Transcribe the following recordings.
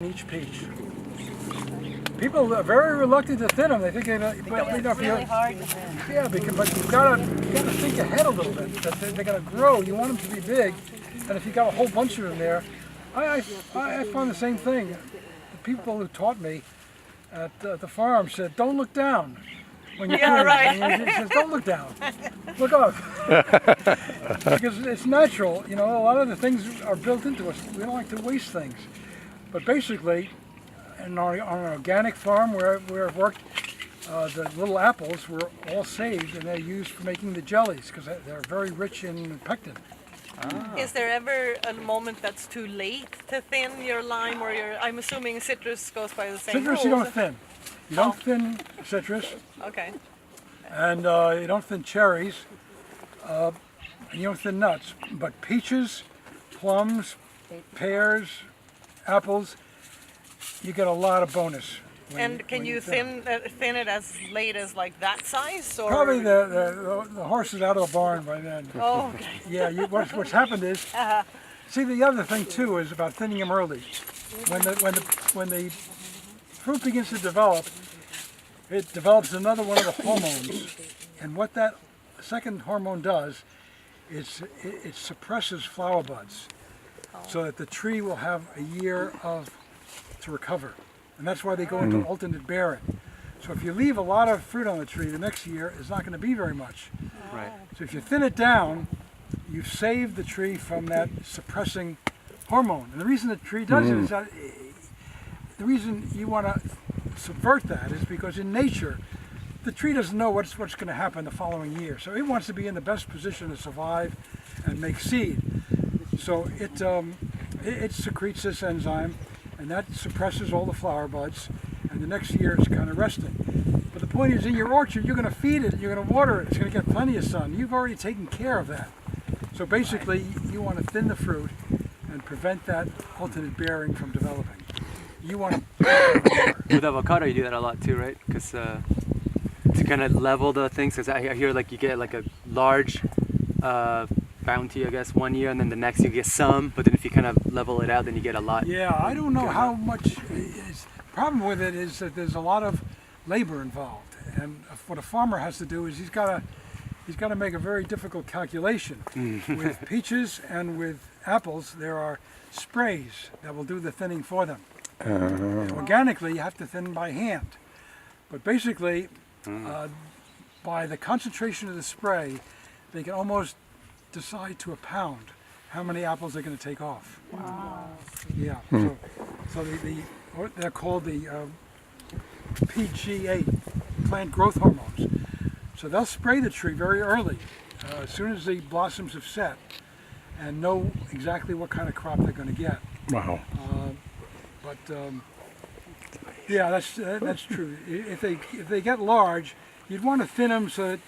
Each peach. People are very reluctant to thin them. They think It's really hard to thin. yeah, but you gotta think ahead a little bit. That they're gonna grow. You want them to be big, and if you got a whole bunch of them there, I found the same thing. The people who taught me at the farm said, "Don't look down when you're pruning." Right. And he says, "Don't look down, look up," because it's natural. You know, a lot of the things are built into us. We don't like to waste things. But basically, on an organic farm where I've worked, the little apples were all saved and they're used for making the jellies because they're very rich in pectin. Is there ever a moment that's too late to thin your lime or your, I'm assuming citrus goes by the same Citrus rules? you don't thin. You don't thin citrus, Okay. and you don't thin cherries, and you don't thin nuts. But peaches, plums, pears, apples, you get a lot of bonus. And can you thin it as late as like that size? Or? Probably the horse is out of the barn by then. Oh, okay. Yeah, what's happened is, see, the other thing too is about thinning them early. When the fruit begins to develop, it develops another one of the hormones, and what that second hormone does is it suppresses flower buds, so that the tree will have a year to recover, and that's why they go into alternate bearing. So if you leave a lot of fruit on the tree, the next year is not going to be very much. Right. So if you thin it down, you've saved the tree from that suppressing hormone. And the reason the tree does it is that the reason you want to subvert that is because in nature, the tree doesn't know what's going to happen the following year. So it wants to be in the best position to survive and make seed. So it secretes this enzyme, and that suppresses all the flower buds, and the next year it's kind of resting. But the point is, in your orchard, you're going to feed it, you're going to water it, it's going to get plenty of sun. You've already taken care of that. So basically, you want to thin the fruit and prevent that alternate bearing from developing. You want to... With avocado, you do that a lot too, right? Because to kind of level the things, because I hear like you get like a large bounty, I guess, one year, and then the next you get some, but then if you kind of level it out, then you get a lot. Yeah, I don't know how much. The problem with it is that there's a lot of labor involved, and what a farmer has to do is he's got to make a very difficult calculation. With peaches and with apples, there are sprays that will do the thinning for them. Organically, you have to thin by hand, but basically, by the concentration of the spray, they can almost decide to a pound how many apples they're going to take off. Wow. Yeah. So they're called the pruning8, plant growth hormones. So they'll spray the tree very early, as soon as the blossoms have set, and know exactly what kind of crop they're going to get. Wow. Yeah, that's true. If they get large, you'd want to thin them so that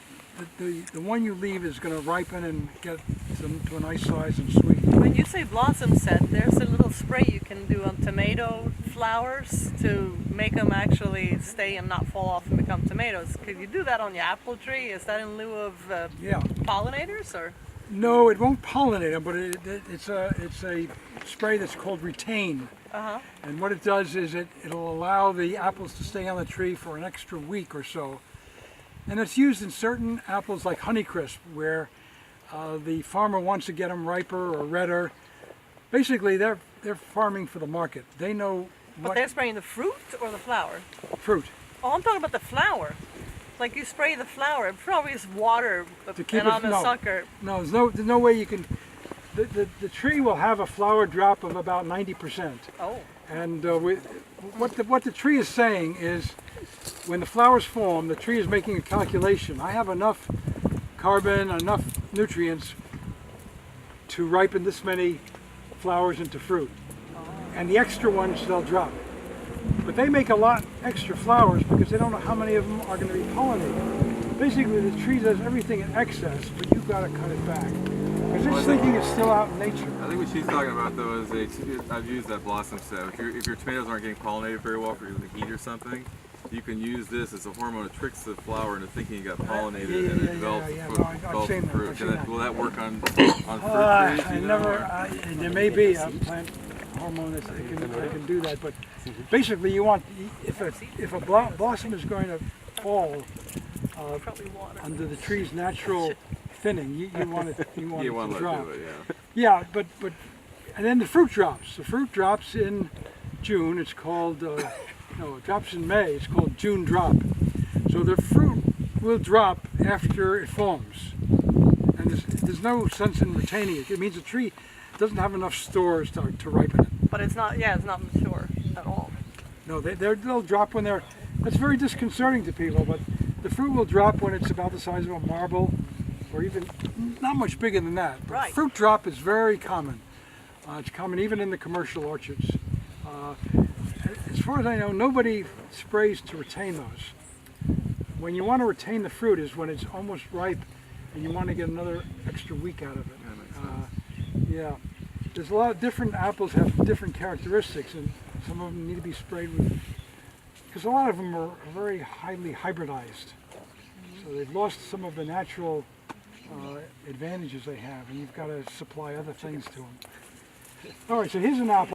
the one you leave is going to ripen and get them to a nice size and sweet. When you say blossom set, there's a little spray you can do on tomato flowers to make them actually stay and not fall off and become tomatoes. Could you do that on your apple tree? Is that in lieu of pollinators, or? No, it won't pollinate them, but it's a spray that's called Retain. And what it does is it'll allow the apples to stay on the tree for an extra week or so. And it's used in certain apples like Honeycrisp, where the farmer wants to get them riper or redder. Basically, they're farming for the market. They know But they're spraying the fruit or the flower? fruit. Oh, I'm talking about the flower. Like you spray the flower, it probably is water To keep and on the no, sucker. No, there's no way you can. The tree will have a flower drop of about 90%. Oh. And what the tree is saying is, when the flowers form, the tree is making a calculation. I have enough carbon, enough nutrients to ripen this many flowers into fruit. And the extra ones they'll drop. But they make a lot extra flowers because they don't know how many of them are going to be pollinated. Basically, the tree does everything in excess, but you've got to cut it back. Because this thinking is still out in nature. I think what she's talking about though is I've used that blossom set. If your tomatoes aren't getting pollinated very well because of the heat or something, you can use this as a hormone. It tricks the flower into thinking you got pollinated and it develops fruit. Will that work on fruit trees? There may be a plant hormone that can do that. But basically, you want if a blossom is going to fall Probably water. under the tree's natural thinning, you want it You to want to drop. do it, yeah. Yeah, but and then the fruit drops. The fruit drops in June. It's called no, it drops in May. It's called June drop. So the fruit will drop after it forms, and there's no sense in retaining it. It means the tree doesn't have enough stores to ripen it. But it's not. Yeah, it's not mature at all. No, they'll drop when they're. That's very disconcerting to people. But the fruit will drop when it's about the size of a marble, or even not much bigger than that. But Right. fruit drop is very common. It's common even in the commercial orchards. As far as I know, nobody sprays to retain those. When you want to retain the fruit is when it's almost ripe and you want to get another extra week out of it. That makes sense. Yeah, there's a lot of different apples have different characteristics, and some of them need to be sprayed with, because a lot of them are very highly hybridized. So they've lost some of the natural advantages they have, and you've got to supply other things to them. All right, so here's an apple.